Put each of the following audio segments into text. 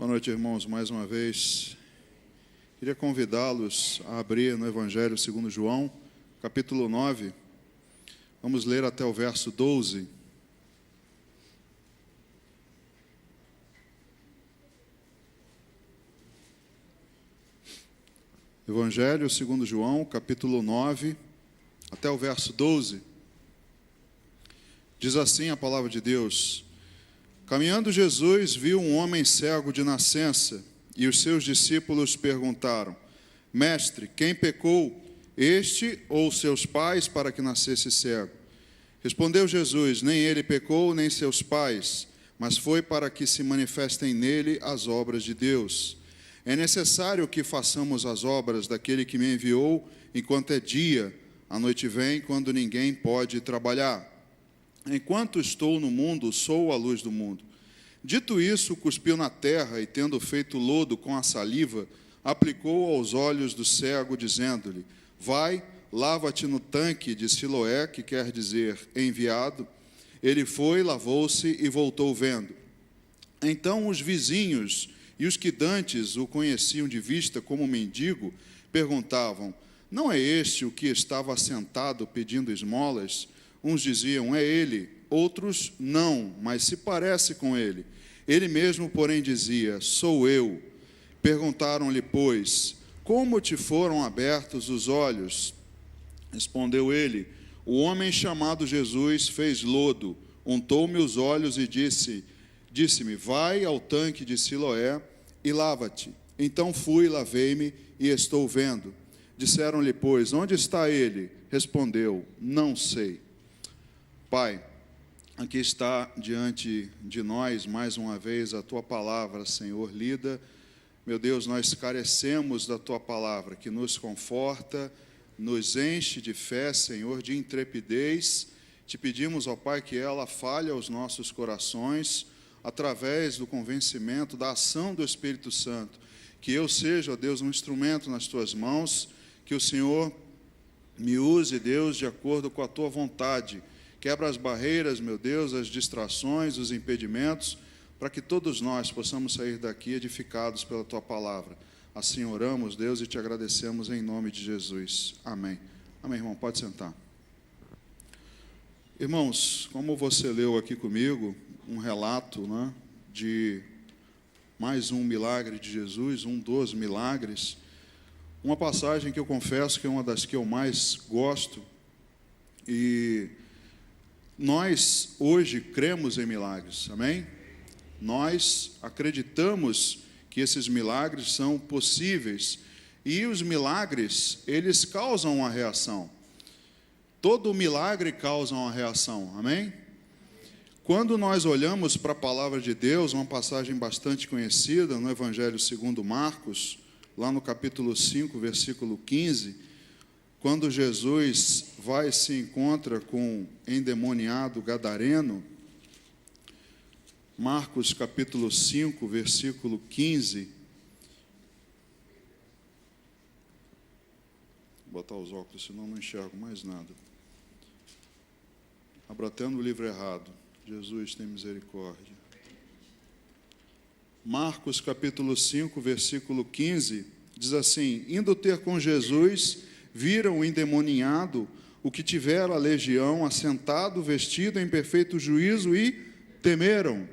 Boa noite, irmãos, mais uma vez. Queria convidá-los a abrir no Evangelho segundo João, capítulo 9. Vamos ler até o verso 12. Evangelho segundo João, capítulo 9, até o verso 12. Diz assim a palavra de Deus: Caminhando Jesus viu um homem cego de nascença, e os seus discípulos perguntaram: Mestre, quem pecou, este ou seus pais, para que nascesse cego? Respondeu Jesus: Nem ele pecou, nem seus pais, mas foi para que se manifestem nele as obras de Deus. É necessário que façamos as obras daquele que me enviou enquanto é dia. A noite vem, quando ninguém pode trabalhar. Enquanto estou no mundo, sou a luz do mundo. Dito isso, cuspiu na terra e, tendo feito lodo com a saliva, aplicou aos olhos do cego, dizendo-lhe: Vai, lava-te no tanque de Siloé, que quer dizer enviado. Ele foi, lavou-se e voltou vendo. Então os vizinhos e os que dantes o conheciam de vista como mendigo perguntavam: Não é este o que estava sentado pedindo esmolas? Uns diziam: É ele. Outros: Não, mas se parece com ele. Ele mesmo, porém, dizia: Sou eu. Perguntaram-lhe, pois: Como te foram abertos os olhos? Respondeu ele: O homem chamado Jesus fez lodo, untou-me os olhos e disse-me: Vai ao tanque de Siloé e lava-te. Então fui, lavei-me e estou vendo. Disseram-lhe, pois: Onde está ele? Respondeu: Não sei. Pai, aqui está diante de nós, mais uma vez, a Tua palavra, Senhor, lida. Meu Deus, nós carecemos da Tua palavra, que nos conforta, nos enche de fé, Senhor, de intrepidez. Te pedimos, ó Pai, que ela fale aos nossos corações, através do convencimento, da ação do Espírito Santo. Que eu seja, ó Deus, um instrumento nas Tuas mãos, que o Senhor me use, Deus, de acordo com a Tua vontade. Quebra as barreiras, meu Deus, as distrações, os impedimentos, para que todos nós possamos sair daqui edificados pela Tua palavra. Assim oramos, Deus, e Te agradecemos em nome de Jesus. Amém. Amém, irmão, pode sentar. Irmãos, como você leu aqui comigo, um relato, né, de mais um milagre de Jesus, um dos milagres, uma passagem que eu confesso que é uma das que eu mais gosto, e nós hoje cremos em milagres, amém? Nós acreditamos que esses milagres são possíveis, e os milagres, eles causam uma reação. Todo milagre causa uma reação, amém? Quando nós olhamos para a palavra de Deus, uma passagem bastante conhecida no Evangelho segundo Marcos, lá no capítulo 5, versículo 15, quando Jesus vai e se encontra com o endemoniado gadareno, Marcos capítulo 5, versículo 15. Vou botar os óculos, senão não enxergo mais nada. Abro até no livro errado. Jesus tem misericórdia. Marcos capítulo 5, versículo 15, diz assim: Indo ter com Jesus, viram o endemoniado, o que tivera a legião, assentado, vestido em perfeito juízo, e temeram.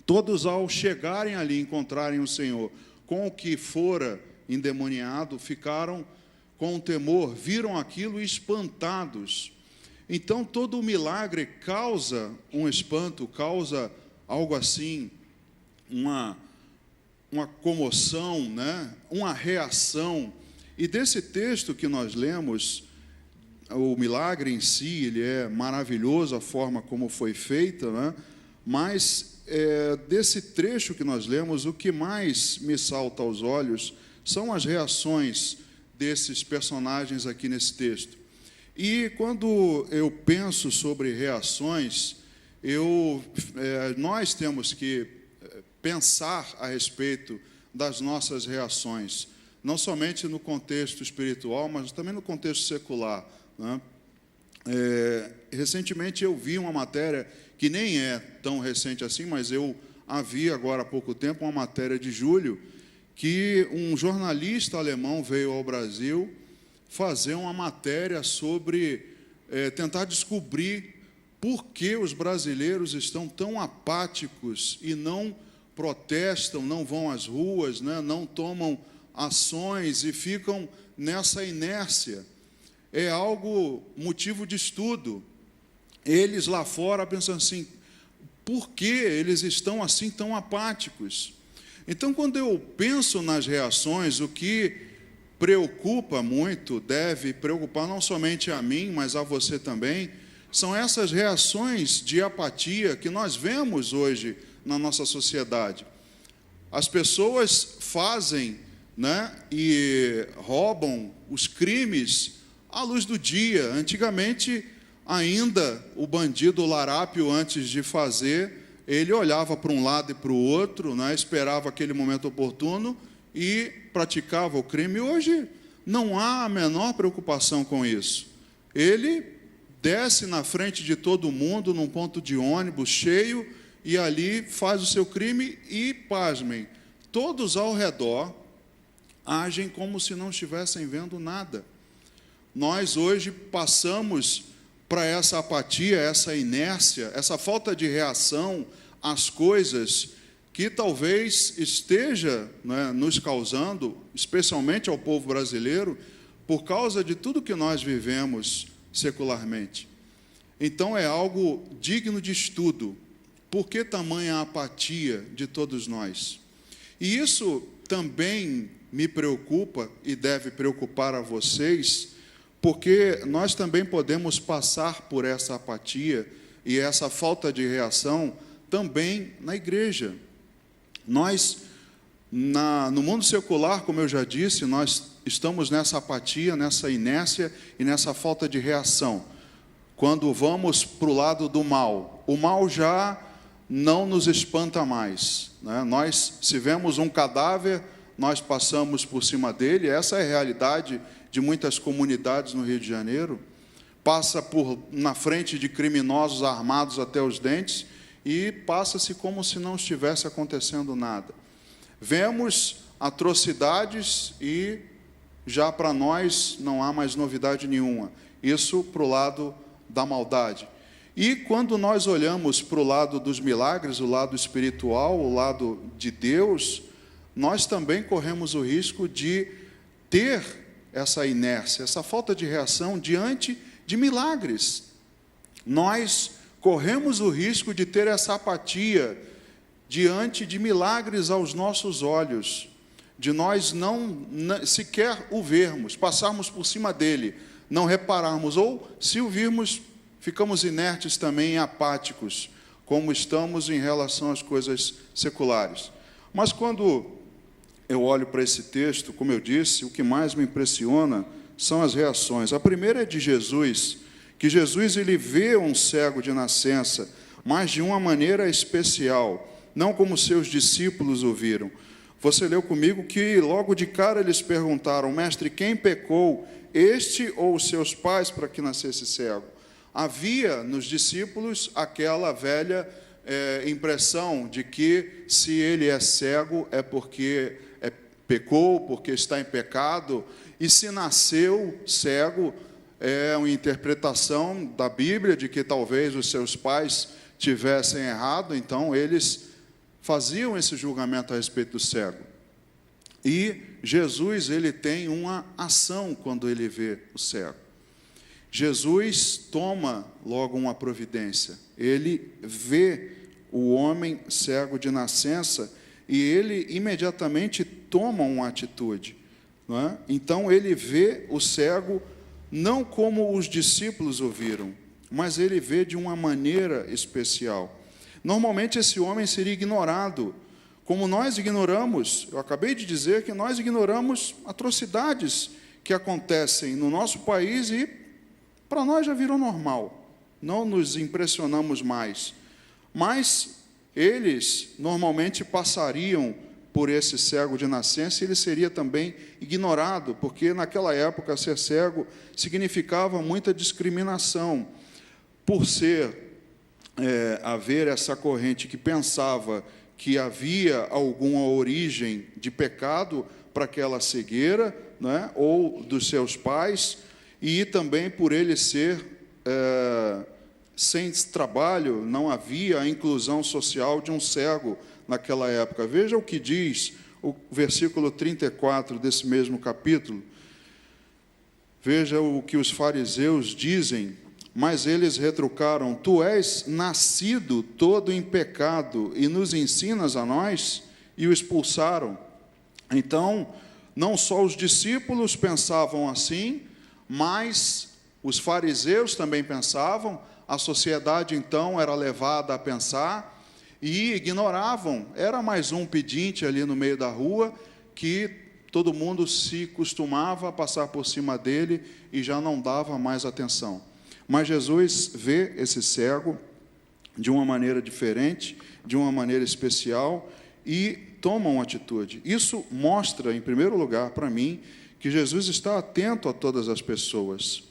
Todos, ao chegarem ali, encontrarem o Senhor com o que fora endemoniado, ficaram com temor, viram aquilo espantados. Então, todo o milagre causa um espanto, causa algo assim, uma comoção, né? Uma reação. E desse texto que nós lemos, o milagre em si, ele é maravilhoso, a forma como foi feita, né? Mas desse trecho que nós lemos, o que mais me salta aos olhos são as reações desses personagens aqui nesse texto. E quando eu penso sobre reações, nós temos que pensar a respeito das nossas reações, não somente no contexto espiritual, mas também no contexto secular, né? Recentemente eu vi uma matéria que nem é tão recente assim, mas eu havia, agora há pouco tempo, uma matéria de julho, que um jornalista alemão veio ao Brasil fazer uma matéria sobre tentar descobrir por que os brasileiros estão tão apáticos e não protestam, não vão às ruas, né, não tomam ações e ficam nessa inércia. É algo motivo de estudo. Eles lá fora pensam assim, por que eles estão assim tão apáticos? Então, quando eu penso nas reações, o que preocupa muito, deve preocupar não somente a mim, mas a você também, são essas reações de apatia que nós vemos hoje na nossa sociedade. As pessoas fazem, né, e roubam os crimes à luz do dia. Antigamente, ainda o bandido larápio, antes de fazer, ele olhava para um lado e para o outro, né, esperava aquele momento oportuno e praticava o crime. Hoje não há a menor preocupação com isso. Ele desce na frente de todo mundo, num ponto de ônibus cheio, e ali faz o seu crime e, pasmem, todos ao redor agem como se não estivessem vendo nada. Nós hoje passamos para essa apatia, essa inércia, essa falta de reação às coisas que talvez esteja, né, nos causando, especialmente ao povo brasileiro, por causa de tudo que nós vivemos secularmente. Então é algo digno de estudo. Por que tamanha apatia de todos nós? E isso também me preocupa e deve preocupar a vocês, porque nós também podemos passar por essa apatia e essa falta de reação também na igreja. Nós, no mundo secular, como eu já disse, nós estamos nessa apatia, nessa inércia e nessa falta de reação. Quando vamos para o lado do mal, o mal já não nos espanta mais, né? Nós, se vemos um cadáver, nós passamos por cima dele. Essa é a realidade de muitas comunidades no Rio de Janeiro. Passa na frente de criminosos armados até os dentes e passa-se como se não estivesse acontecendo nada. Vemos atrocidades e já para nós não há mais novidade nenhuma. Isso para o lado da maldade. E quando nós olhamos para o lado dos milagres, o lado espiritual, o lado de Deus, nós também corremos o risco de ter essa inércia, essa falta de reação diante de milagres. Nós corremos o risco de ter essa apatia diante de milagres aos nossos olhos, de nós não sequer o vermos, passarmos por cima dele, não repararmos, ou se o virmos, ficamos inertes também, apáticos, como estamos em relação às coisas seculares. Mas quando eu olho para esse texto, como eu disse, o que mais me impressiona são as reações. A primeira é de Jesus, que Jesus ele vê um cego de nascença, mas de uma maneira especial, não como seus discípulos o viram. Você leu comigo que logo de cara eles perguntaram, mestre, quem pecou, este ou os seus pais, para que nascesse cego? Havia nos discípulos aquela velha impressão de que se ele é cego é porque pecou, porque está em pecado, e se nasceu cego, é uma interpretação da Bíblia de que talvez os seus pais tivessem errado, então eles faziam esse julgamento a respeito do cego. E Jesus, ele tem uma ação quando ele vê o cego. Jesus toma logo uma providência. Ele vê o homem cego de nascença e ele imediatamente toma uma atitude, não é? Então ele vê o cego não como os discípulos o viram, mas ele vê de uma maneira especial. Normalmente esse homem seria ignorado, como nós ignoramos. Eu acabei de dizer que nós ignoramos atrocidades que acontecem no nosso país e para nós já virou normal, não nos impressionamos mais. Mas eles normalmente passariam por esse cego de nascença e ele seria também ignorado, porque naquela época ser cego significava muita discriminação, por haver essa corrente que pensava que havia alguma origem de pecado para aquela cegueira, né, ou dos seus pais, e também por ele ser sem trabalho, não havia a inclusão social de um cego naquela época. Veja o que diz o versículo 34 desse mesmo capítulo. Veja o que os fariseus dizem, mas eles retrucaram: tu és nascido todo em pecado e nos ensinas a nós? E o expulsaram. Então, não só os discípulos pensavam assim, mas os fariseus também pensavam, a sociedade então era levada a pensar e ignoravam. Era mais um pedinte ali no meio da rua que todo mundo se costumava a passar por cima dele e já não dava mais atenção. Mas Jesus vê esse cego de uma maneira diferente, de uma maneira especial, e toma uma atitude. Isso mostra, em primeiro lugar, para mim, que Jesus está atento a todas as pessoas.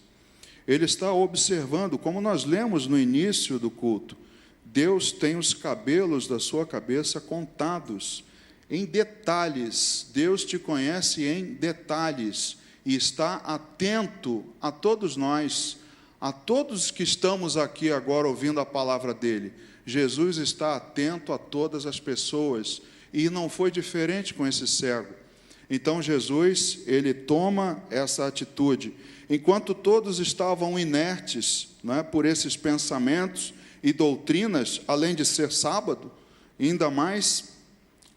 Ele está observando, como nós lemos no início do culto, Deus tem os cabelos da sua cabeça contados, em detalhes. Deus te conhece em detalhes e está atento a todos nós, a todos que estamos aqui agora ouvindo a palavra dele. Jesus está atento a todas as pessoas e não foi diferente com esse cego. Então Jesus, ele toma essa atitude. Enquanto todos estavam inertes, né, por esses pensamentos e doutrinas, além de ser sábado, ainda mais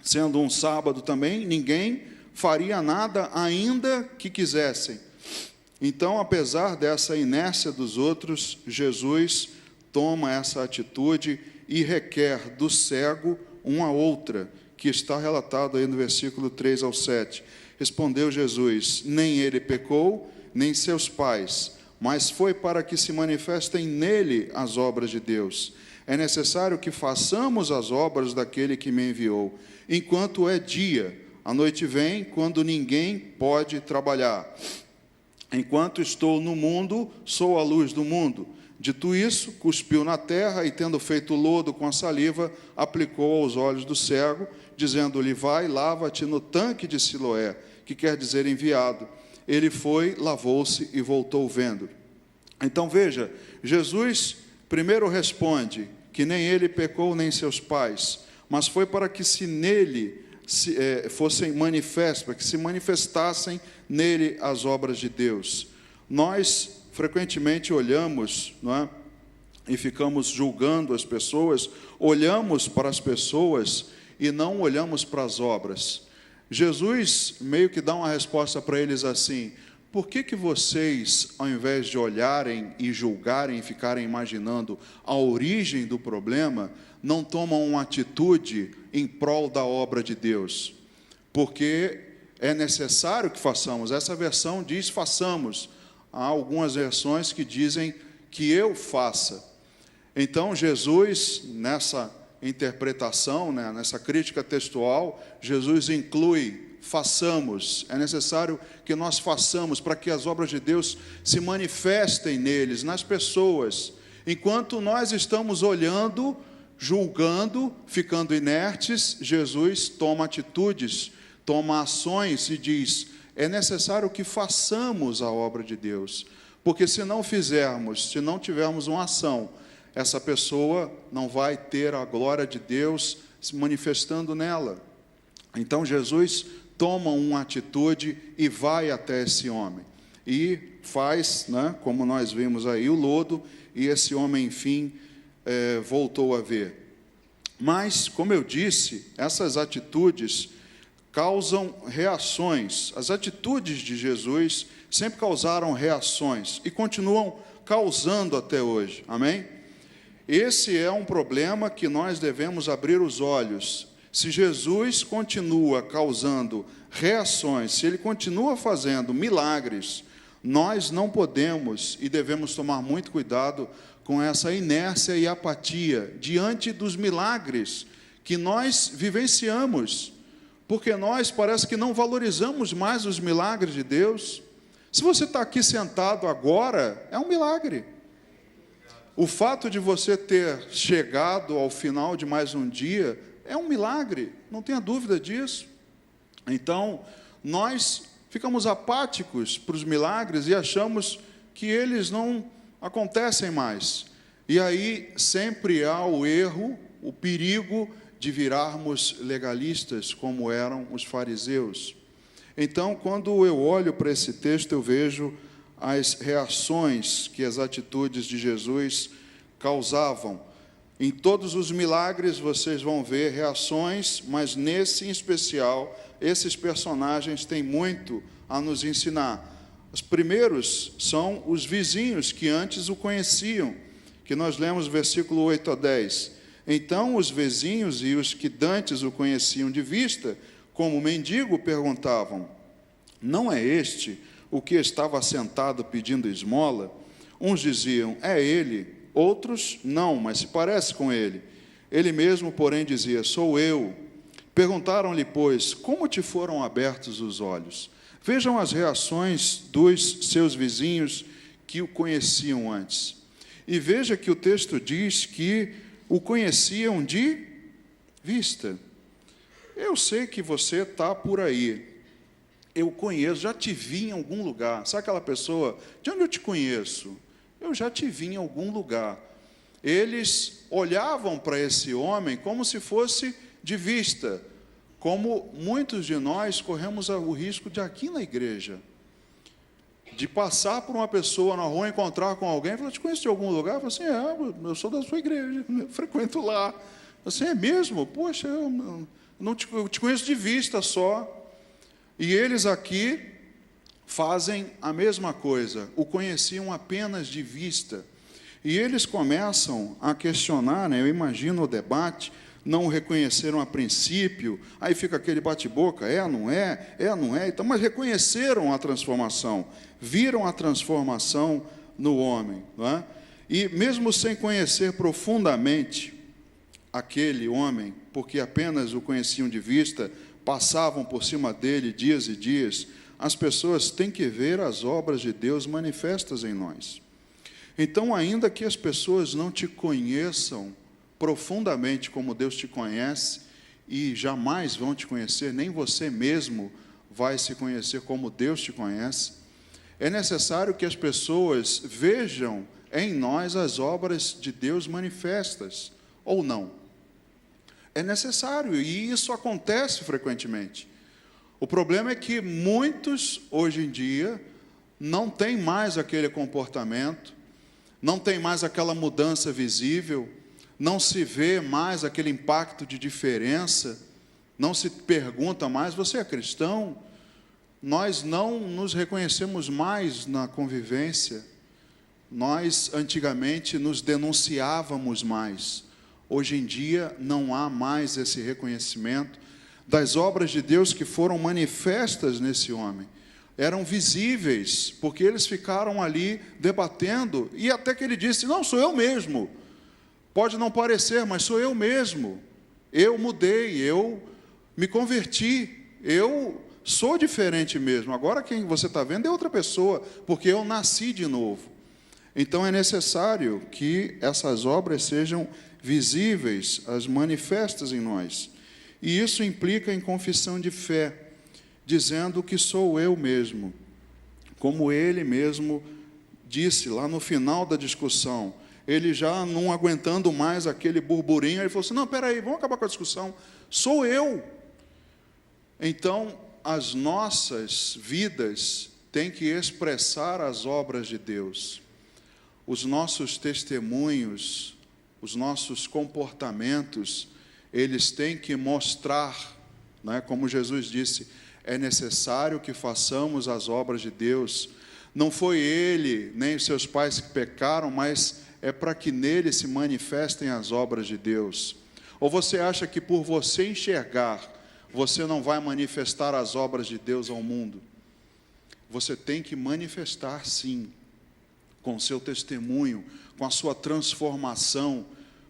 sendo um sábado também, ninguém faria nada ainda que quisessem. Então, apesar dessa inércia dos outros, Jesus toma essa atitude e requer do cego uma outra, que está relatado aí no versículo 3 ao 7. Respondeu Jesus: nem ele pecou, nem seus pais, mas foi para que se manifestem nele as obras de Deus. É necessário que façamos as obras daquele que me enviou, enquanto é dia. A noite vem, quando ninguém pode trabalhar. Enquanto estou no mundo, sou a luz do mundo. Dito isso, cuspiu na terra e, tendo feito lodo com a saliva, aplicou aos olhos do cego, dizendo-lhe: vai, lava-te no tanque de Siloé, que quer dizer enviado. Ele foi, lavou-se e voltou vendo. Então veja, Jesus primeiro responde que nem ele pecou, nem seus pais, mas foi para que se nele fossem manifestas, para que se manifestassem nele as obras de Deus. Nós frequentemente olhamos, não é, e ficamos julgando as pessoas, olhamos para as pessoas e não olhamos para as obras. Jesus meio que dá uma resposta para eles assim: por que vocês, ao invés de olharem e julgarem e ficarem imaginando a origem do problema, não tomam uma atitude em prol da obra de Deus? Porque é necessário que façamos. Essa versão diz façamos. Há algumas versões que dizem que eu faça. Então, Jesus, nessa interpretação, né, nessa crítica textual, Jesus inclui façamos. É necessário que nós façamos para que as obras de Deus se manifestem neles, nas pessoas. Enquanto nós estamos olhando, julgando, ficando inertes, Jesus toma atitudes, toma ações e diz: é necessário que façamos a obra de Deus, porque se não fizermos, se não tivermos uma ação, essa pessoa não vai ter a glória de Deus se manifestando nela. Então Jesus toma uma atitude e vai até esse homem e faz, né, como nós vimos aí, o lodo, e esse homem enfim voltou a ver. Mas, como eu disse, essas atitudes causam reações. As atitudes de Jesus sempre causaram reações e continuam causando até hoje. Amém? Esse é um problema que nós devemos abrir os olhos. Se Jesus continua causando reações, se ele continua fazendo milagres, nós não podemos e devemos tomar muito cuidado com essa inércia e apatia diante dos milagres que nós vivenciamos, porque nós parece que não valorizamos mais os milagres de Deus. Se você está aqui sentado agora, é um milagre. O fato de você ter chegado ao final de mais um dia é um milagre, não tenha dúvida disso. Então, nós ficamos apáticos para os milagres e achamos que eles não acontecem mais. E aí sempre há o erro, o perigo de virarmos legalistas, como eram os fariseus. Então, quando eu olho para esse texto, eu vejo as reações que as atitudes de Jesus causavam. Em todos os milagres vocês vão ver reações, mas nesse em especial, esses personagens têm muito a nos ensinar. Os primeiros são os vizinhos que antes o conheciam, que nós lemos versículo 8 a 10. Então os vizinhos e os que dantes o conheciam de vista, como mendigo, perguntavam: não é este o que estava sentado pedindo esmola? Uns diziam: é ele. Outros: não, mas se parece com ele. Ele mesmo, porém, dizia: sou eu. Perguntaram-lhe, pois, como te foram abertos os olhos? Vejam as reações dos seus vizinhos que o conheciam antes. E veja que o texto diz que o conheciam de vista. Eu sei que você está por aí. Eu conheço, já te vi em algum lugar. Sabe aquela pessoa? De onde eu te conheço? Eu já te vi em algum lugar. Eles olhavam para esse homem como se fosse de vista, como muitos de nós corremos o risco de aqui na igreja, de passar por uma pessoa na rua, encontrar com alguém, falar: te conheço de algum lugar? Eu falo assim: eu sou da sua igreja, eu frequento lá. Assim, é mesmo? Poxa, eu te conheço de vista só. E eles aqui fazem a mesma coisa, o conheciam apenas de vista. E eles começam a questionar, eu imagino o debate, não o reconheceram a princípio, aí fica aquele bate-boca: não é, não é, então, mas reconheceram a transformação, viram a transformação no homem, não é? E mesmo sem conhecer profundamente aquele homem, porque apenas o conheciam de vista, passavam por cima dele dias e dias, as pessoas têm que ver as obras de Deus manifestas em nós. Então, ainda que as pessoas não te conheçam profundamente como Deus te conhece, e jamais vão te conhecer, nem você mesmo vai se conhecer como Deus te conhece, é necessário que as pessoas vejam em nós as obras de Deus manifestas, ou não. É necessário, e isso acontece frequentemente. O problema é que muitos, hoje em dia, não têm mais aquele comportamento, não tem mais aquela mudança visível, não se vê mais aquele impacto de diferença, não se pergunta mais: você é cristão? Nós não nos reconhecemos mais na convivência. Nós, antigamente, nos denunciávamos mais. Hoje em dia, não há mais esse reconhecimento das obras de Deus que foram manifestas nesse homem. Eram visíveis, porque eles ficaram ali debatendo, e até que ele disse: não, sou eu mesmo. Pode não parecer, mas sou eu mesmo. Eu mudei, eu me converti, eu sou diferente mesmo. Agora quem você está vendo é outra pessoa, porque eu nasci de novo. Então é necessário que essas obras sejam visíveis, as manifestas em nós. E isso implica em confissão de fé, dizendo que sou eu mesmo, como ele mesmo disse lá no final da discussão. Ele já não aguentando mais aquele burburinho, ele falou assim: não, espera aí, vamos acabar com a discussão, sou eu. Então, as nossas vidas têm que expressar as obras de Deus. Os nossos testemunhos, os nossos comportamentos, eles têm que mostrar, como Jesus disse, é necessário que façamos as obras de Deus. Não foi ele, nem os seus pais que pecaram, mas é para que nele se manifestem as obras de Deus. Ou você acha que por você enxergar, você não vai manifestar as obras de Deus ao mundo? Você tem que manifestar, sim, com o seu testemunho, com a sua transformação,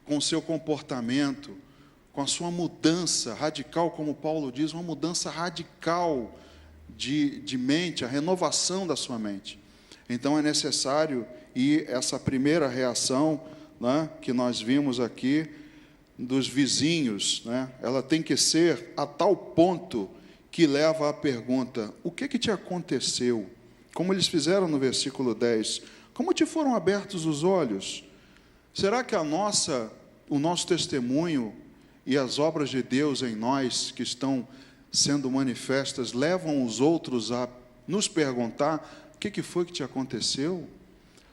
com o seu comportamento, com a sua mudança radical, como Paulo diz, uma mudança radical de mente, a renovação da sua mente. Então é necessário, e essa primeira reação, que nós vimos aqui, dos vizinhos, né? Ela tem que ser a tal ponto que leva à pergunta: o que te aconteceu? Como eles fizeram no versículo 10. Como te foram abertos os olhos? Será que o nosso testemunho e as obras de Deus em nós, que estão sendo manifestas, levam os outros a nos perguntar: o que foi que te aconteceu?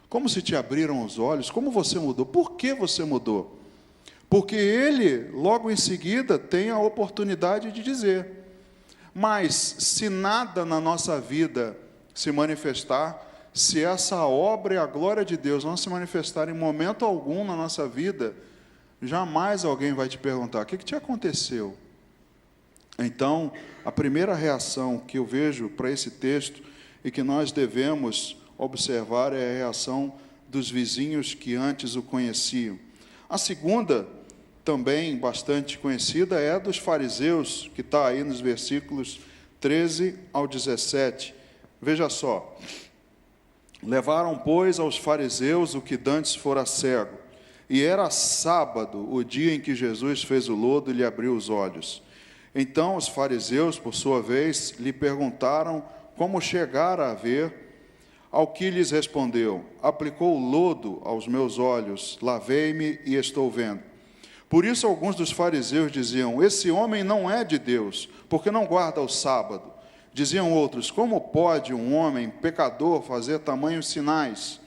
Como se te abriram os olhos? Como você mudou? Por que você mudou? Porque ele, logo em seguida, tem a oportunidade de dizer. Mas, se nada na nossa vida se manifestar, se essa obra e a glória de Deus não se manifestar em momento algum na nossa vida, jamais alguém vai te perguntar: o que te aconteceu? Então, a primeira reação que eu vejo para esse texto e que nós devemos observar é a reação dos vizinhos que antes o conheciam. A segunda, também bastante conhecida, é a dos fariseus, que está aí nos versículos 13 ao 17. Veja só: levaram, pois, aos fariseus o que dantes fora cego, e era sábado, o dia em que Jesus fez o lodo e lhe abriu os olhos. Então os fariseus, por sua vez, lhe perguntaram como chegara a ver, ao que lhes respondeu: aplicou lodo aos meus olhos, lavei-me e estou vendo. Por isso alguns dos fariseus diziam: esse homem não é de Deus, porque não guarda o sábado. Diziam outros: como pode um homem pecador fazer tamanhos sinais?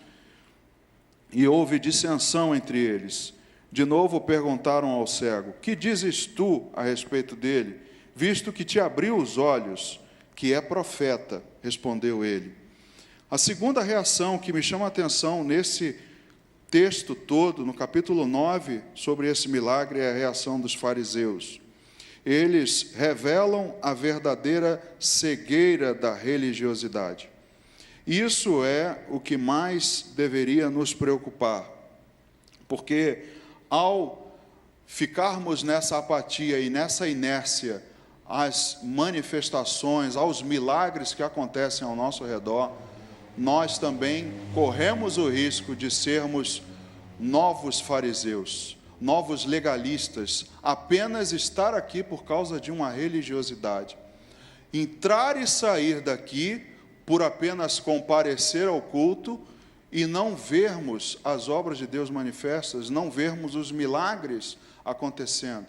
E houve dissensão entre eles. De novo perguntaram ao cego: que dizes tu a respeito dele, visto que te abriu os olhos? Que é profeta, respondeu ele. A segunda reação que me chama a atenção nesse texto todo, no capítulo 9, sobre esse milagre, é a reação dos fariseus. Eles revelam a verdadeira cegueira da religiosidade. Isso é o que mais deveria nos preocupar, porque ao ficarmos nessa apatia e nessa inércia às manifestações, aos milagres que acontecem ao nosso redor, nós também corremos o risco de sermos novos fariseus, novos legalistas, apenas estar aqui por causa de uma religiosidade. Entrar e sair daqui por apenas comparecer ao culto e não vermos as obras de Deus manifestas, não vermos os milagres acontecendo.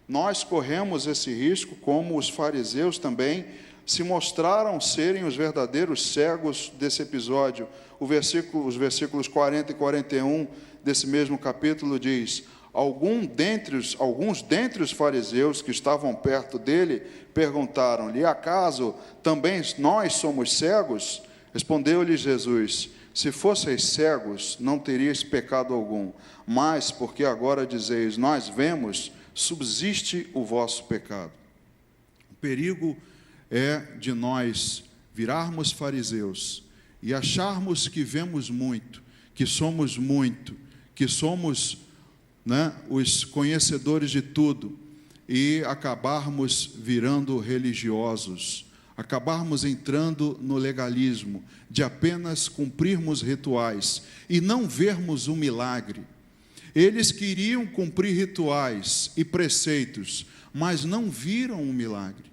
Nós corremos esse risco, como os fariseus também se mostraram serem os verdadeiros cegos desse episódio. Os versículos 40 e 41 desse mesmo capítulo diz: alguns dentre os fariseus que estavam perto dele perguntaram-lhe: acaso também nós somos cegos? Respondeu-lhes Jesus: se fosseis cegos, não teríeis pecado algum, mas porque agora dizeis: nós vemos, subsiste o vosso pecado. O perigo é de nós virarmos fariseus e acharmos que vemos muito, que somos os conhecedores de tudo, e acabarmos virando religiosos, acabarmos entrando no legalismo, de apenas cumprirmos rituais e não vermos o milagre. Eles queriam cumprir rituais e preceitos, mas não viram o milagre.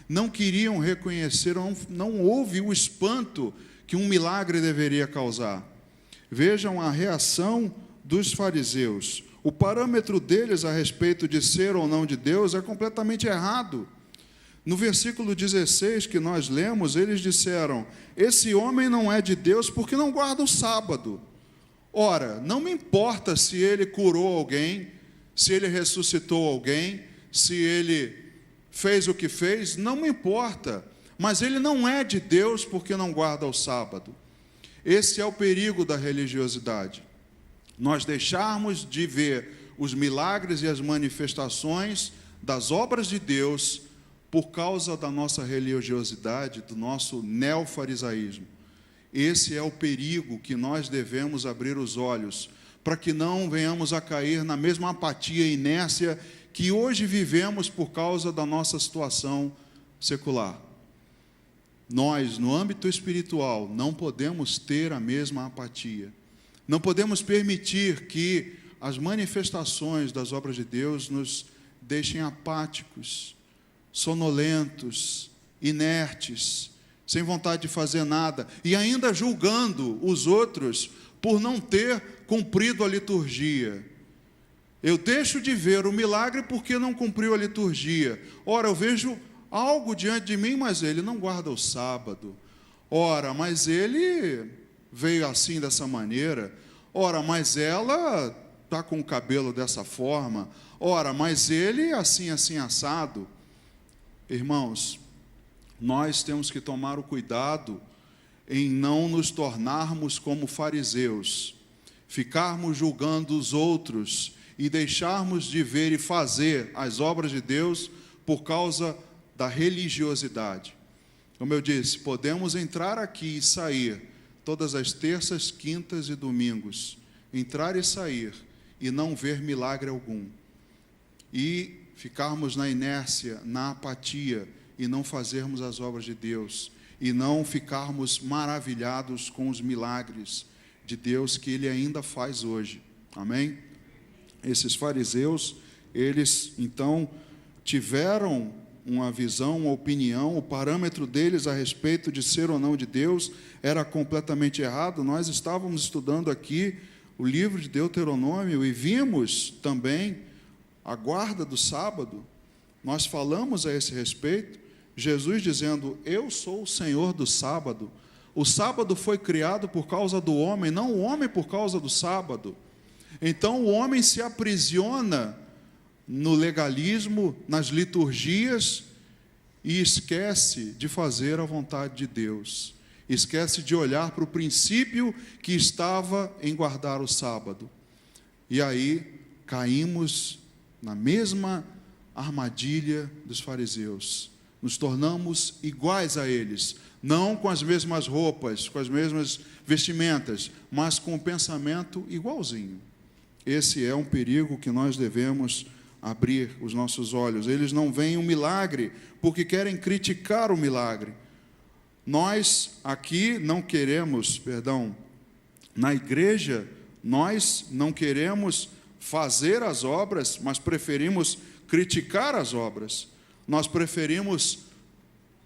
Não queriam reconhecer, não houve o espanto que um milagre deveria causar. Vejam a reação dos fariseus. O parâmetro deles a respeito de ser ou não de Deus é completamente errado. No versículo 16 que nós lemos, eles disseram: esse homem não é de Deus porque não guarda o sábado. Ora, não me importa se ele curou alguém, se ele ressuscitou alguém, se ele fez o que fez, não me importa, mas ele não é de Deus porque não guarda o sábado. Esse é o perigo da religiosidade. Nós deixarmos de ver os milagres e as manifestações das obras de Deus por causa da nossa religiosidade, do nosso neofarisaísmo. Esse é o perigo que nós devemos abrir os olhos, para que não venhamos a cair na mesma apatia e inércia que hoje vivemos por causa da nossa situação secular. Nós, no âmbito espiritual, não podemos ter a mesma apatia. Não podemos permitir que as manifestações das obras de Deus nos deixem apáticos, sonolentos, inertes, sem vontade de fazer nada, e ainda julgando os outros por não ter cumprido a liturgia. Eu deixo de ver o milagre porque não cumpriu a liturgia. Ora, eu vejo algo diante de mim, mas ele não guarda o sábado. Ora, mas ele veio assim, dessa maneira. Ora, mas ela está com o cabelo dessa forma. Ora, mas ele assim, assim, assado. Irmãos, nós temos que tomar o cuidado em não nos tornarmos como fariseus, ficarmos julgando os outros e deixarmos de ver e fazer as obras de Deus por causa da religiosidade. Como eu disse, podemos entrar aqui e sair todas as terças, quintas e domingos, entrar e sair e não ver milagre algum, e ficarmos na inércia, na apatia, e não fazermos as obras de Deus, e não ficarmos maravilhados com os milagres de Deus que Ele ainda faz hoje. Amém? Esses fariseus, eles então tiveram uma visão, uma opinião, o parâmetro deles a respeito de ser ou não de Deus era completamente errado. Nós estávamos estudando aqui o livro de Deuteronômio e vimos também a guarda do sábado. Nós falamos a esse respeito, Jesus dizendo: eu sou o Senhor do sábado. O sábado foi criado por causa do homem, não o homem por causa do sábado. Então o homem se aprisiona no legalismo, nas liturgias, e esquece de fazer a vontade de Deus. Esquece de olhar para o princípio que estava em guardar o sábado. E aí caímos na mesma armadilha dos fariseus. Nos tornamos iguais a eles, não com as mesmas roupas, com as mesmas vestimentas, mas com o pensamento igualzinho. Esse é um perigo que nós devemos abrir os nossos olhos. Eles não veem um milagre porque querem criticar o milagre. Nós aqui não queremos, na igreja, nós não queremos fazer as obras, mas preferimos criticar as obras. Nós preferimos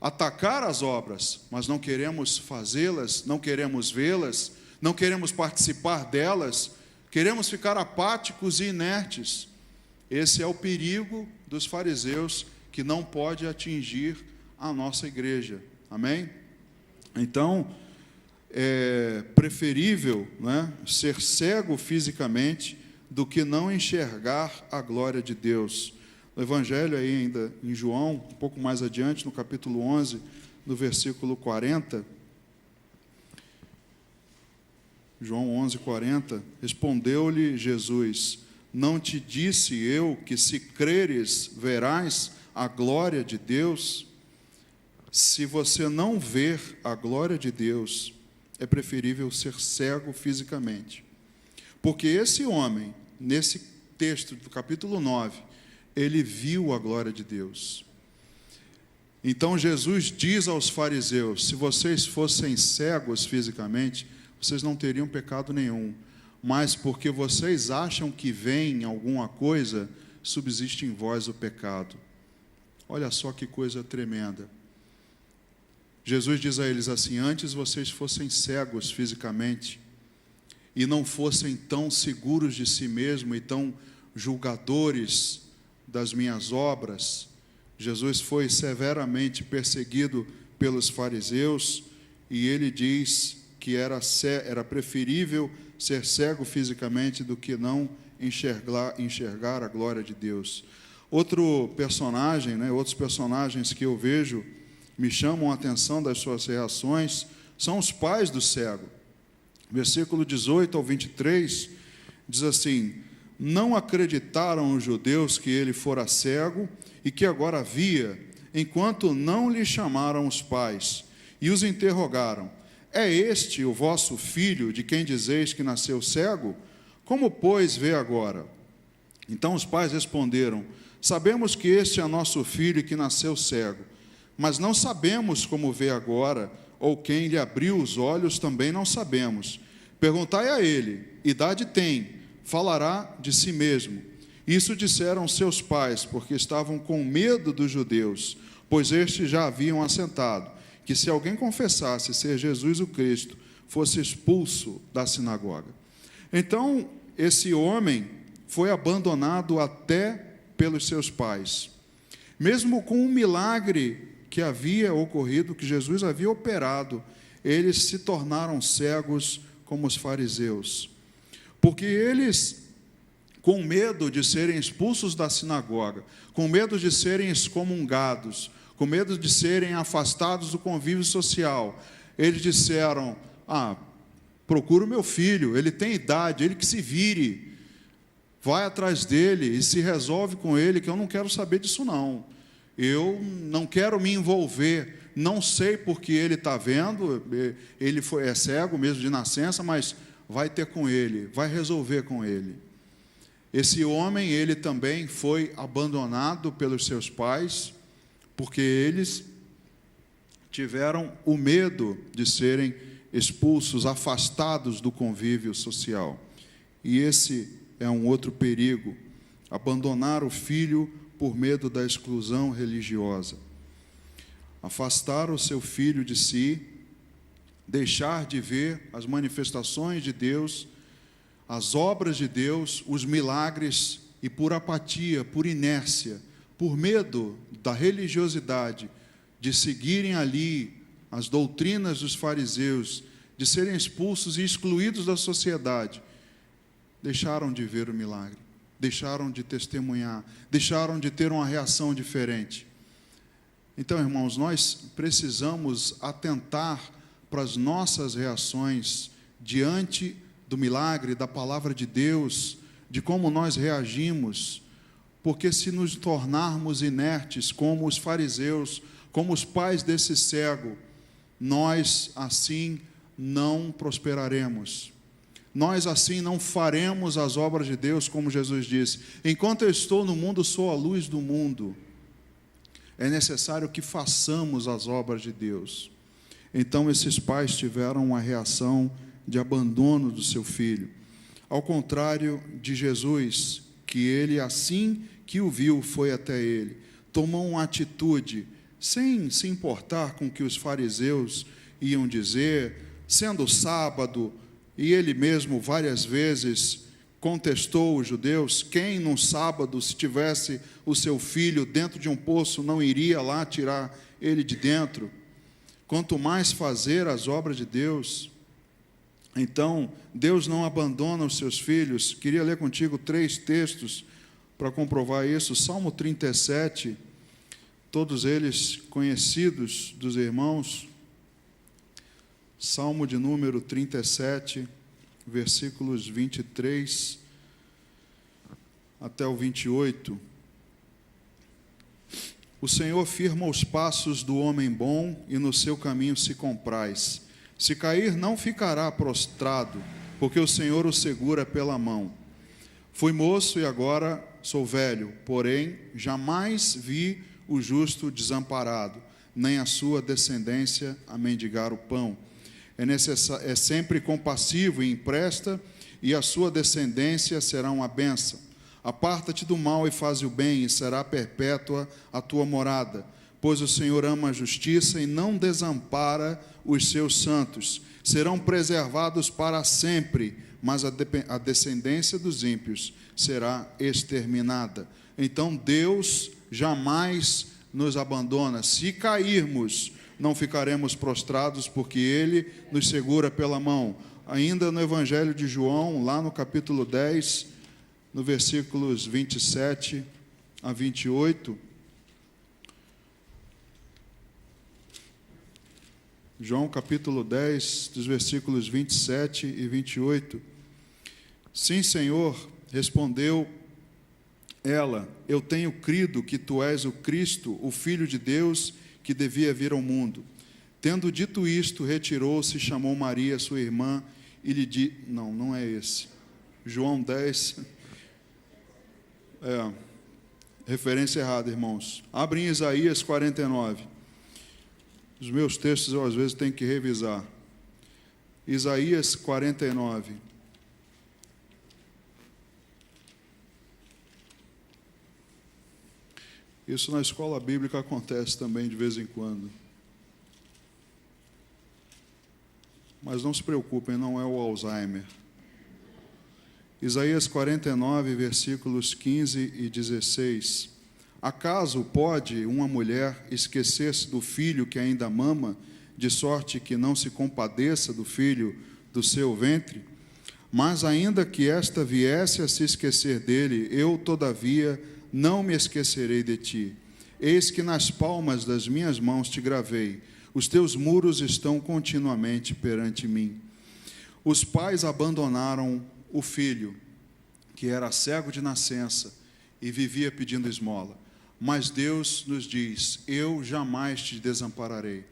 atacar as obras, mas não queremos fazê-las, não queremos vê-las, não queremos participar delas, queremos ficar apáticos e inertes. Esse é o perigo dos fariseus que não pode atingir a nossa igreja. Amém? Então, é preferível, ser cego fisicamente do que não enxergar a glória de Deus. O Evangelho aí ainda em João, um pouco mais adiante, no capítulo 11, no versículo 40, João 11, 40, respondeu-lhe Jesus: não te disse eu que se creres, verás a glória de Deus? Se você não ver a glória de Deus, é preferível ser cego fisicamente. Porque esse homem, nesse texto do capítulo 9, ele viu a glória de Deus. Então Jesus diz aos fariseus: se vocês fossem cegos fisicamente, vocês não teriam pecado nenhum, mas porque vocês acham que veem alguma coisa, subsiste em vós o pecado. Olha só que coisa tremenda. Jesus diz a eles assim: antes vocês fossem cegos fisicamente e não fossem tão seguros de si mesmos e tão julgadores das minhas obras. Jesus foi severamente perseguido pelos fariseus e ele diz que era preferível ser cego fisicamente do que não enxergar a glória de Deus. Outros personagens que eu vejo me chamam a atenção das suas reações são os pais do cego. Versículo 18 ao 23 diz assim: não acreditaram os judeus que ele fora cego e que agora via, enquanto não lhe chamaram os pais e os interrogaram: é este o vosso filho, de quem dizeis que nasceu cego? Como, pois, vê agora? Então os pais responderam: sabemos que este é nosso filho que nasceu cego, mas não sabemos como vê agora, ou quem lhe abriu os olhos também não sabemos. Perguntai a ele: idade tem? falará de si mesmo. Isso disseram seus pais, porque estavam com medo dos judeus, pois estes já haviam assentado, que se alguém confessasse ser Jesus o Cristo, fosse expulso da sinagoga. Então, esse homem foi abandonado até pelos seus pais. Mesmo com um milagre que havia ocorrido, que Jesus havia operado, eles se tornaram cegos como os fariseus. Porque eles, com medo de serem expulsos da sinagoga, com medo de serem excomungados, com medo de serem afastados do convívio social, eles disseram: procura o meu filho, ele tem idade, ele que se vire, vai atrás dele e se resolve com ele, que eu não quero saber disso não, eu não quero me envolver, não sei porque ele está vendo, ele é cego mesmo de nascença, mas vai ter com ele, vai resolver com ele. Esse homem, ele também foi abandonado pelos seus pais, porque eles tiveram o medo de serem expulsos, afastados do convívio social. E esse é um outro perigo, abandonar o filho por medo da exclusão religiosa. Afastar o seu filho de si, deixar de ver as manifestações de Deus, as obras de Deus, os milagres, e por apatia, por inércia, por medo da religiosidade, de seguirem ali as doutrinas dos fariseus, de serem expulsos e excluídos da sociedade, deixaram de ver o milagre, deixaram de testemunhar, deixaram de ter uma reação diferente. Então, irmãos, nós precisamos atentar para as nossas reações diante do milagre, da palavra de Deus, de como nós reagimos, porque se nos tornarmos inertes como os fariseus, como os pais desse cego, nós assim não prosperaremos. Nós assim não faremos as obras de Deus, como Jesus disse: enquanto eu estou no mundo, sou a luz do mundo. É necessário que façamos as obras de Deus. Então esses pais tiveram uma reação de abandono do seu filho, ao contrário de Jesus, que ele, assim que o viu, foi até ele, tomou uma atitude, sem se importar com o que os fariseus iam dizer, sendo sábado, e ele mesmo várias vezes contestou os judeus: quem num sábado, se tivesse o seu filho dentro de um poço, não iria lá tirar ele de dentro? Quanto mais fazer as obras de Deus. Então, Deus não abandona os seus filhos. Queria ler contigo 3 textos para comprovar isso. Salmo 37, todos eles conhecidos dos irmãos. Salmo de número 37, versículos 23 até o 28. O Senhor firma os passos do homem bom e no seu caminho se compraz. Se cair, não ficará prostrado, porque o Senhor o segura pela mão. Fui moço e agora sou velho, porém jamais vi o justo desamparado, nem a sua descendência a mendigar o pão. É sempre compassivo e empresta, e a sua descendência será uma bênção. Aparta-te do mal e faze o bem, e será perpétua a tua morada. Pois o Senhor ama a justiça e não desampara os seus santos. Serão preservados para sempre, mas a descendência dos ímpios será exterminada. Então Deus jamais nos abandona. Se cairmos, não ficaremos prostrados, porque Ele nos segura pela mão. Ainda no Evangelho de João, lá no capítulo 10, no versículos 27 a 28, João capítulo 10, dos versículos 27 e 28. Sim, Senhor, respondeu ela, eu tenho crido que tu és o Cristo, o Filho de Deus, que devia vir ao mundo. Tendo dito isto, retirou-se, chamou Maria, sua irmã, e lhe disse... Não é esse. João 10. Referência errada, irmãos. Abrem Isaías 49. Os meus textos eu às vezes tenho que revisar. Isaías 49. Isso na escola bíblica acontece também de vez em quando. Mas não se preocupem, não é o Alzheimer. Isaías 49, versículos 15 e 16. Acaso pode uma mulher esquecer-se do filho que ainda mama, de sorte que não se compadeça do filho do seu ventre? Mas ainda que esta viesse a se esquecer dele, eu, todavia, não me esquecerei de ti. Eis que nas palmas das minhas mãos te gravei, os teus muros estão continuamente perante mim. Os pais abandonaram o filho, que era cego de nascença e vivia pedindo esmola. Mas Deus nos diz: eu jamais te desampararei,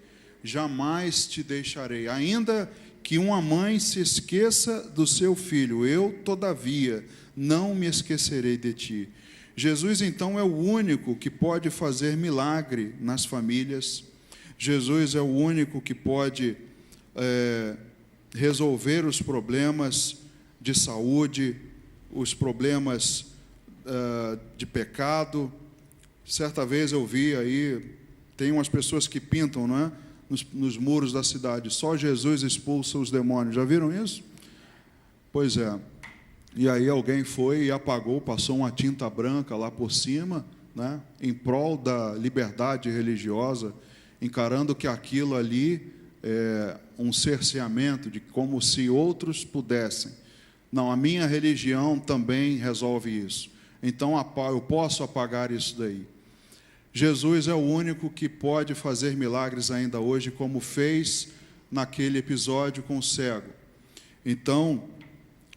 jamais te deixarei. Ainda que uma mãe se esqueça do seu filho, eu, todavia, não me esquecerei de ti. Jesus, então, é o único que pode fazer milagre nas famílias. Jesus é o único que pode resolver os problemas de saúde, os problemas de pecado. Certa vez eu vi aí, tem umas pessoas que pintam, não é? Nos muros da cidade, só Jesus expulsa os demônios. Já viram isso? Pois é. E aí alguém foi e apagou, passou uma tinta branca lá por cima, né, em prol da liberdade religiosa, encarando que aquilo ali é um cerceamento, de como se outros pudessem. Não, a minha religião também resolve isso. Então eu posso apagar isso daí. Jesus é o único que pode fazer milagres ainda hoje, como fez naquele episódio com o cego. Então,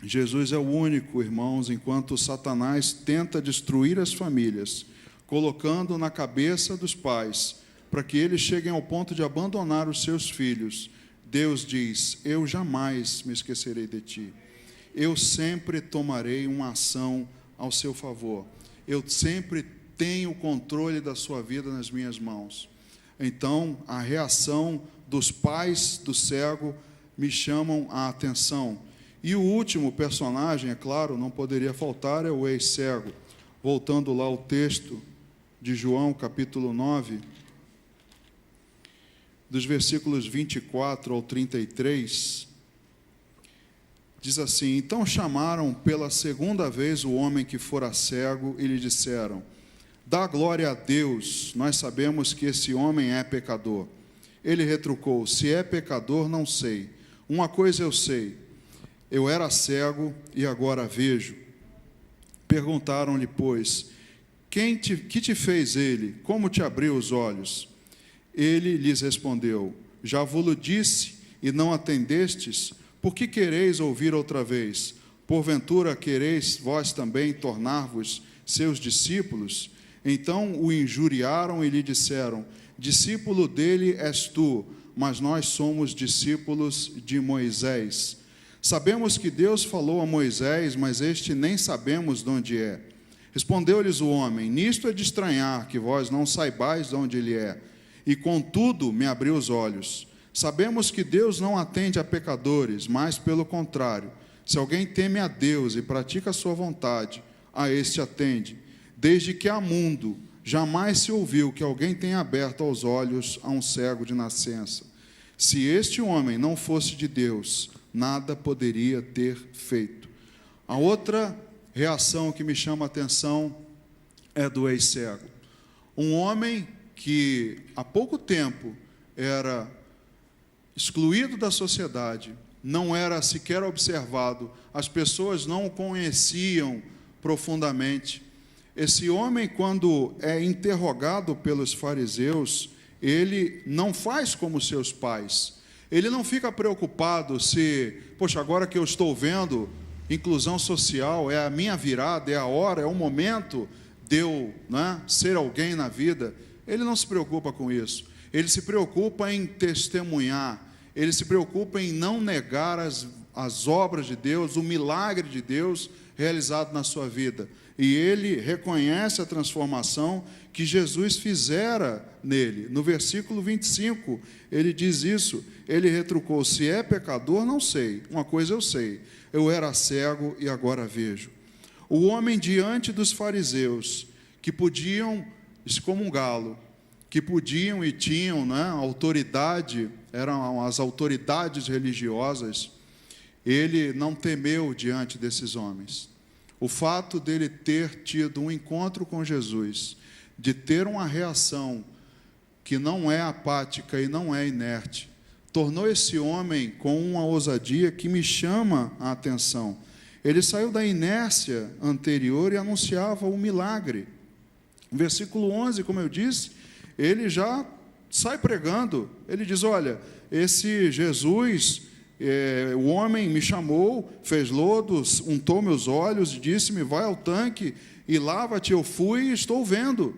Jesus é o único, irmãos, enquanto Satanás tenta destruir as famílias, colocando na cabeça dos pais, para que eles cheguem ao ponto de abandonar os seus filhos. Deus diz: eu jamais me esquecerei de ti. Eu sempre tomarei uma ação ao seu favor. Eu sempre tenho o controle da sua vida nas minhas mãos. Então, a reação dos pais do cego me chamam a atenção. E o último personagem, é claro, não poderia faltar, é o ex-cego. Voltando lá ao texto de João, capítulo 9, dos versículos 24 ao 33, diz assim: então chamaram pela segunda vez o homem que fora cego e lhe disseram: dá glória a Deus, nós sabemos que esse homem é pecador. Ele retrucou: se é pecador, não sei. Uma coisa eu sei, eu era cego e agora vejo. Perguntaram-lhe, pois, que te fez ele? Como te abriu os olhos? Ele lhes respondeu: já vos disse e não atendestes? Por que quereis ouvir outra vez? Porventura quereis vós também tornar-vos seus discípulos? Então o injuriaram e lhe disseram: discípulo dele és tu, mas nós somos discípulos de Moisés. Sabemos que Deus falou a Moisés, mas este nem sabemos de onde é. Respondeu-lhes o homem: nisto é de estranhar que vós não saibais de onde ele é, e contudo me abriu os olhos. Sabemos que Deus não atende a pecadores, mas pelo contrário, se alguém teme a Deus e pratica a sua vontade, a este atende. Desde que há mundo, jamais se ouviu que alguém tenha aberto os olhos a um cego de nascença. Se este homem não fosse de Deus, nada poderia ter feito. A outra reação que me chama a atenção é do ex-cego. Um homem que há pouco tempo era excluído da sociedade, não era sequer observado, as pessoas não o conheciam profundamente. Esse homem, quando é interrogado pelos fariseus, ele não faz como seus pais. Ele não fica preocupado se, poxa, agora que eu estou vendo inclusão social, é a minha virada, é a hora, é o momento de eu, né, ser alguém na vida. Ele não se preocupa com isso. Ele se preocupa em testemunhar. Ele se preocupa em não negar as obras de Deus, o milagre de Deus realizado na sua vida. E ele reconhece a transformação que Jesus fizera nele. No versículo 25, ele diz isso. Ele retrucou: se é pecador, não sei. Uma coisa eu sei, eu era cego e agora vejo. O homem diante dos fariseus, que podiam excomungá-lo, que podiam e tinham, né, autoridade, eram as autoridades religiosas, ele não temeu diante desses homens. O fato dele ter tido um encontro com Jesus, de ter uma reação que não é apática e não é inerte, tornou esse homem com uma ousadia que me chama a atenção. Ele saiu da inércia anterior e anunciava o milagre. Versículo 11, como eu disse, ele já sai pregando. Ele diz, olha, esse Jesus, o homem me chamou, fez lodos, untou meus olhos e disse-me, vai ao tanque e lava-te. Eu fui e estou vendo.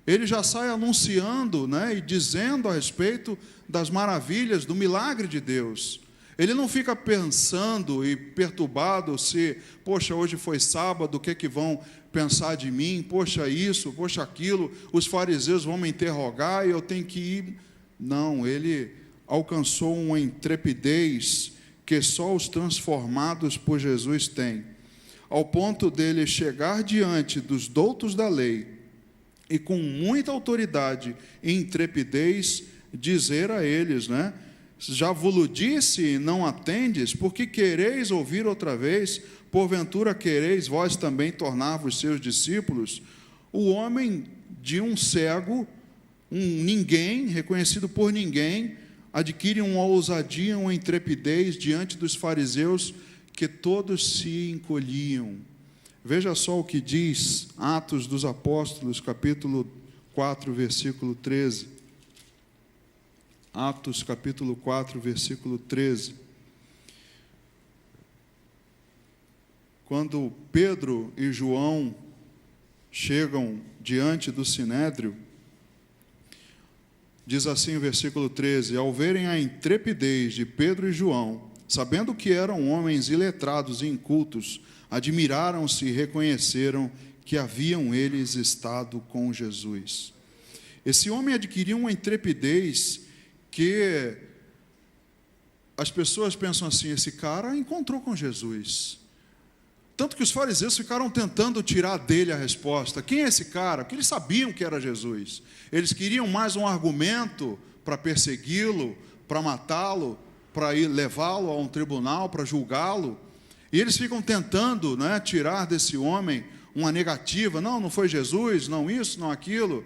Ele já sai anunciando, né, e dizendo a respeito das maravilhas, do milagre de Deus. Ele não fica pensando e perturbado se, poxa, hoje foi sábado, o que é que vão pensar de mim? Poxa, isso, poxa, aquilo, os fariseus vão me interrogar e eu tenho que ir. Não, ele alcançou uma intrepidez que só os transformados por Jesus têm, ao ponto dele chegar diante dos doutos da lei e com muita autoridade e intrepidez dizer a eles, né? Já vos disse e não atendes, porque quereis ouvir outra vez? Porventura quereis vós também tornar-vos seus discípulos? O homem de um cego, um ninguém, reconhecido por ninguém, adquire uma ousadia, uma intrepidez diante dos fariseus, que todos se encolhiam. Veja só o que diz Atos dos Apóstolos, capítulo 4, versículo 13. Atos, capítulo 4, versículo 13. Quando Pedro e João chegam diante do Sinédrio, diz assim o versículo 13, ao verem a intrepidez de Pedro e João, sabendo que eram homens iletrados e incultos, admiraram-se e reconheceram que haviam eles estado com Jesus. Esse homem adquiriu uma intrepidez que as pessoas pensam assim, esse cara encontrou com Jesus. Tanto que os fariseus ficaram tentando tirar dele a resposta. Quem é esse cara? Porque eles sabiam que era Jesus. Eles queriam mais um argumento para persegui-lo, para matá-lo, para ir levá-lo a um tribunal, para julgá-lo. E eles ficam tentando, né, tirar desse homem uma negativa. Não, não foi Jesus, não isso, não aquilo.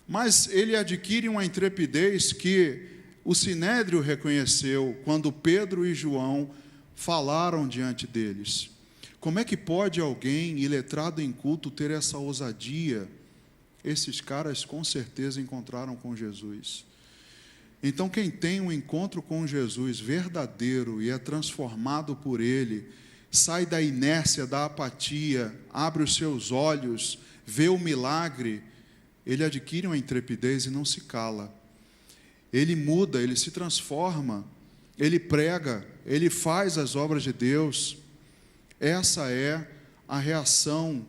Mas ele adquire uma intrepidez que o Sinédrio reconheceu quando Pedro e João falaram diante deles. Como é que pode alguém iletrado em culto ter essa ousadia? Esses caras com certeza encontraram com Jesus. Então, quem tem um encontro com Jesus verdadeiro e é transformado por ele, sai da inércia, da apatia, abre os seus olhos, vê o milagre, ele adquire uma intrepidez e não se cala. Ele muda, ele se transforma, ele prega, ele faz as obras de Deus. Essa é a reação,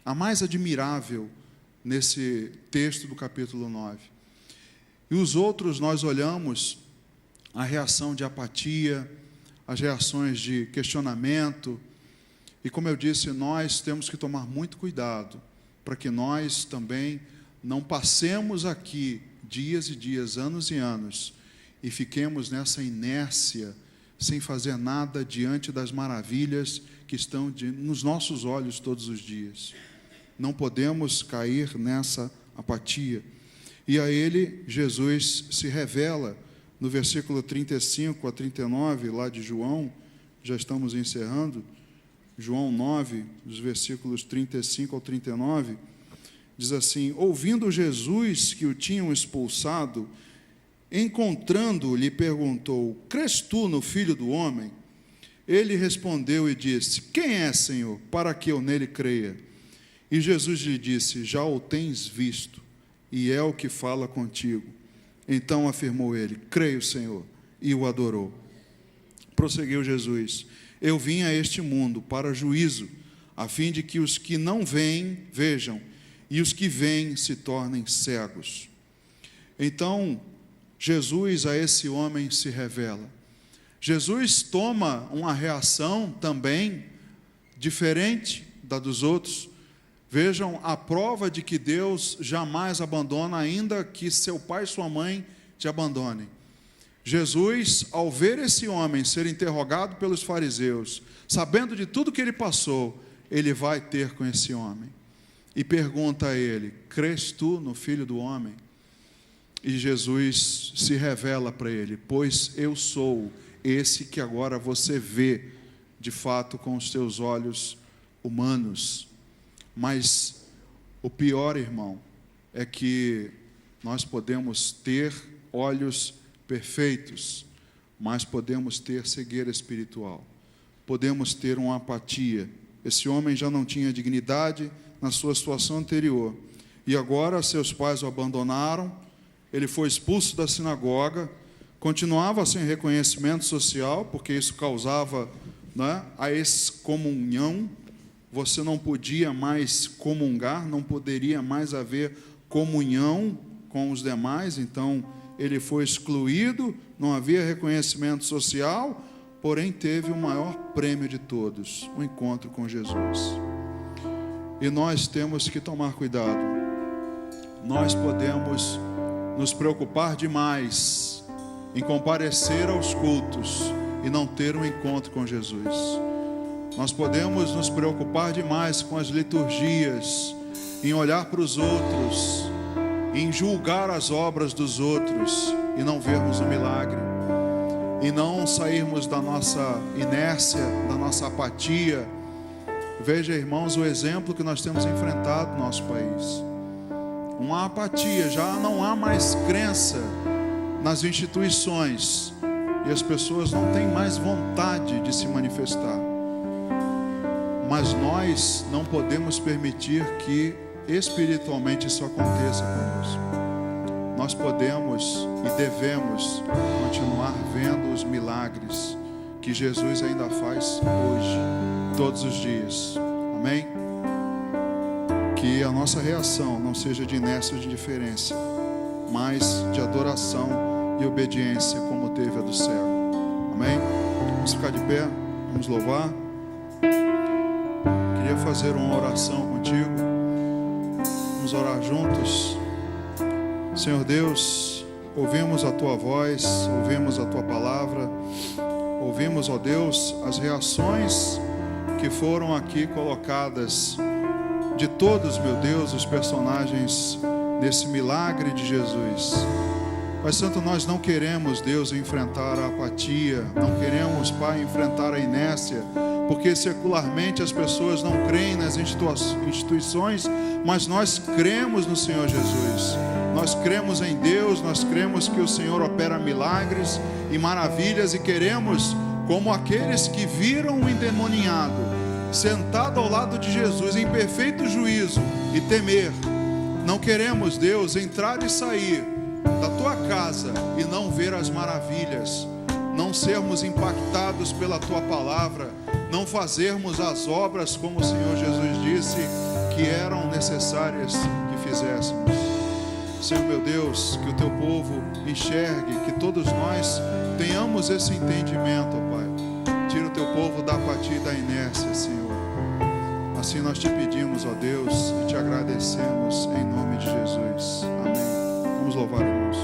a mais admirável nesse texto do capítulo 9. E os outros nós olhamos a reação de apatia, as reações de questionamento, e como eu disse, nós temos que tomar muito cuidado, para que nós também não passemos aqui dias e dias, anos e anos, e fiquemos nessa inércia, sem fazer nada diante das maravilhas que estão nos nossos olhos todos os dias. Não podemos cair nessa apatia. E a ele, Jesus se revela, no versículo 35 a 39, lá de João, já estamos encerrando, João 9, dos versículos 35 ao 39, diz assim, ouvindo Jesus que o tinham expulsado, encontrando-o, lhe perguntou, crês tu no Filho do Homem? Ele respondeu e disse, quem é, Senhor, para que eu nele creia? E Jesus lhe disse, já o tens visto, e é o que fala contigo. Então afirmou ele, creio, Senhor, e o adorou. Prosseguiu Jesus, eu vim a este mundo para juízo, a fim de que os que não veem, vejam, e os que veem se tornem cegos. Então, Jesus a esse homem se revela. Jesus toma uma reação também diferente da dos outros. Vejam a prova de que Deus jamais abandona, ainda que seu pai e sua mãe te abandonem. Jesus, ao ver esse homem ser interrogado pelos fariseus, sabendo de tudo que ele passou, ele vai ter com esse homem e pergunta a ele: crês tu no Filho do Homem? E Jesus se revela para ele: pois eu sou esse que agora você vê de fato com os teus olhos humanos. Mas o pior, irmão, é que nós podemos ter olhos perfeitos, mas podemos ter cegueira espiritual, podemos ter uma apatia. Esse homem já não tinha dignidade na sua situação anterior, e agora seus pais o abandonaram, ele foi expulso da sinagoga, continuava sem reconhecimento social, porque isso causava, né, a excomunhão. Você não podia mais comungar, não poderia mais haver comunhão com os demais, então ele foi excluído, não havia reconhecimento social, porém teve o maior prêmio de todos, o encontro com Jesus. E nós temos que tomar cuidado. Nós podemos nos preocupar demais em comparecer aos cultos e não ter um encontro com Jesus. Nós podemos nos preocupar demais com as liturgias, em olhar para os outros, em julgar as obras dos outros e não vermos o milagre, e não sairmos da nossa inércia, da nossa apatia. Veja, irmãos, o exemplo que nós temos enfrentado no nosso país. Uma apatia, já não há mais crença nas instituições, e as pessoas não têm mais vontade de se manifestar. Mas nós não podemos permitir que espiritualmente isso aconteça conosco. Nós podemos e devemos continuar vendo os milagres que Jesus ainda faz hoje, todos os dias. Amém? Que a nossa reação não seja de inércia ou de indiferença, mas de adoração e obediência, como teve a do cego. Amém? Vamos ficar de pé, vamos louvar. Queria fazer uma oração contigo. Vamos orar juntos. Senhor Deus, ouvimos a Tua voz, ouvimos a Tua palavra, ouvimos, ó Deus, as reações que foram aqui colocadas de todos, meu Deus, os personagens nesse milagre de Jesus. Pai Santo, nós não queremos, Deus, enfrentar a apatia, não queremos, Pai, enfrentar a inércia, porque secularmente as pessoas não creem nas instituições, mas nós cremos no Senhor Jesus. Nós cremos em Deus, nós cremos que o Senhor opera milagres e maravilhas, e queremos, como aqueles que viram o endemoniado sentado ao lado de Jesus em perfeito juízo, e temer. Não queremos, Deus, entrar e sair da Tua casa e não ver as maravilhas, não sermos impactados pela Tua palavra, não fazermos as obras como o Senhor Jesus disse que eram necessárias que fizéssemos. Senhor meu Deus, que o Teu povo enxergue, que todos nós tenhamos esse entendimento, ó Pai. Tira o Teu povo da apatia e da inércia, Senhor. Assim nós te pedimos, ó Deus, e te agradecemos em nome de Jesus. Amém. Vamos louvar, irmãos.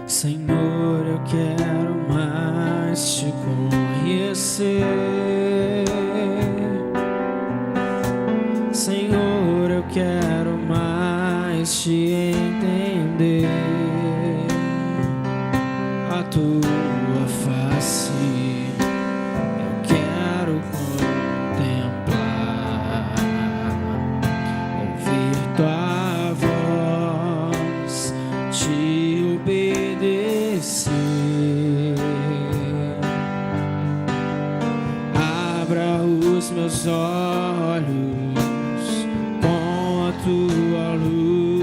Senhor, eu quero mais te conhecer. Senhor, eu quero mais te entender. A tua face eu quero contemplar, ouvir tua voz, te obedecer. Abra os meus olhos com a tua luz,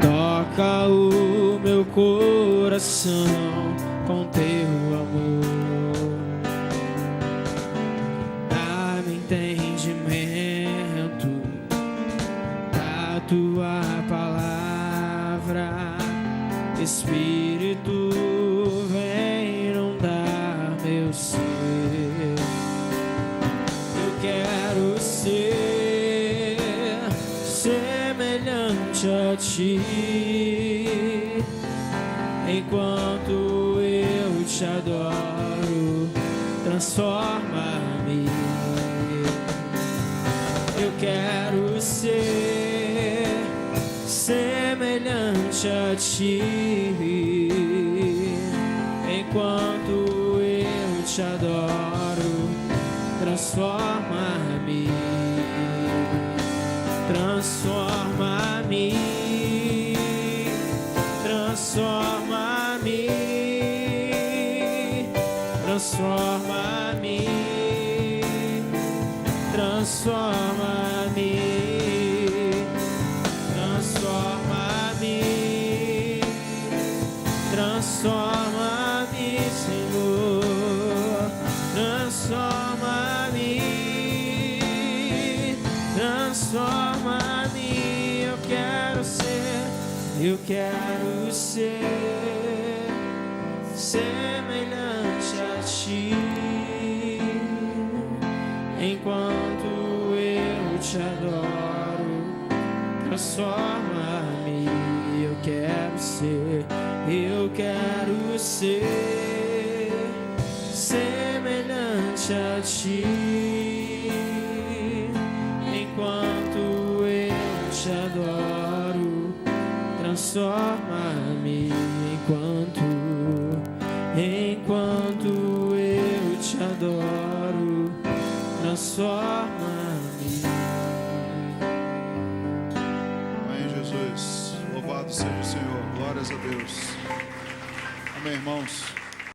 toca o meu coração com teu amor. Dá-me entendimento quero ser semelhante a ti. Enquanto eu te adoro, transforma-me. Eu quero ser semelhante a ti. Enquanto eu te adoro, transforma-me. Transforma-me. Transforma-me. Transforma-me. Transforma-me. Transforma-me. Transforma-me, Senhor. Transforma-me. Transforma-me. Eu quero ser semelhante a ti. Enquanto eu te adoro, transforma-me. Eu quero ser semelhante a ti. Enquanto eu te adoro, transforma-me. Enquanto eu te adoro, transforma-me. Amém, Jesus. Louvado seja o Senhor. Glórias a Deus. Amém, irmãos.